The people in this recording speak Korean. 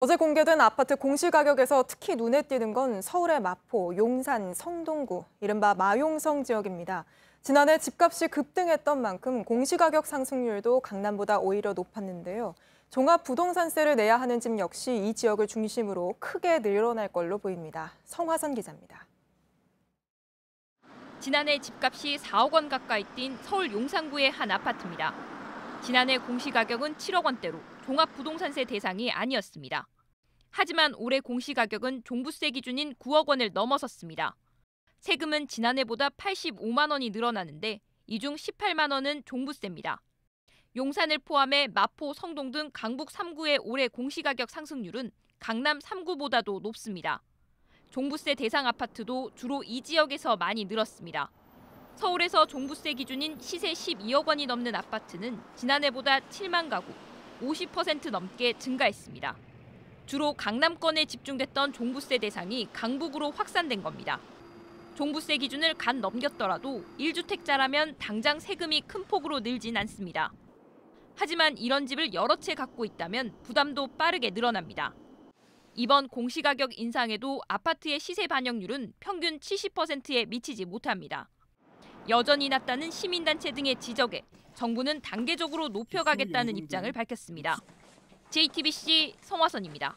어제 공개된 아파트 공시가격에서 특히 눈에 띄는 건 서울의 마포, 용산, 성동구, 이른바 마용성 지역입니다. 지난해 집값이 급등했던 만큼 공시가격 상승률도 강남보다 오히려 높았는데요. 종합부동산세를 내야 하는 집 역시 이 지역을 중심으로 크게 늘어날 걸로 보입니다. 성화선 기자입니다. 지난해 집값이 4억 원 가까이 뛴 서울 용산구의 한 아파트입니다. 지난해 공시가격은 7억 원대로 종합부동산세 대상이 아니었습니다. 하지만 올해 공시가격은 종부세 기준인 9억 원을 넘어섰습니다. 세금은 지난해보다 85만 원이 늘어나는데 이 중 18만 원은 종부세입니다. 용산을 포함해 마포, 성동 등 강북 3구의 올해 공시가격 상승률은 강남 3구보다도 높습니다. 종부세 대상 아파트도 주로 이 지역에서 많이 늘었습니다. 서울에서 종부세 기준인 시세 12억 원이 넘는 아파트는 지난해보다 7만 가구, 50% 넘게 증가했습니다. 주로 강남권에 집중됐던 종부세 대상이 강북으로 확산된 겁니다. 종부세 기준을 간 넘겼더라도 1주택자라면 당장 세금이 큰 폭으로 늘진 않습니다. 하지만 이런 집을 여러 채 갖고 있다면 부담도 빠르게 늘어납니다. 이번 공시가격 인상에도 아파트의 시세 반영률은 평균 70%에 미치지 못합니다. 여전히 낮다는 시민단체 등의 지적에 정부는 단계적으로 높여가겠다는 입장을 밝혔습니다. JTBC 성화선입니다.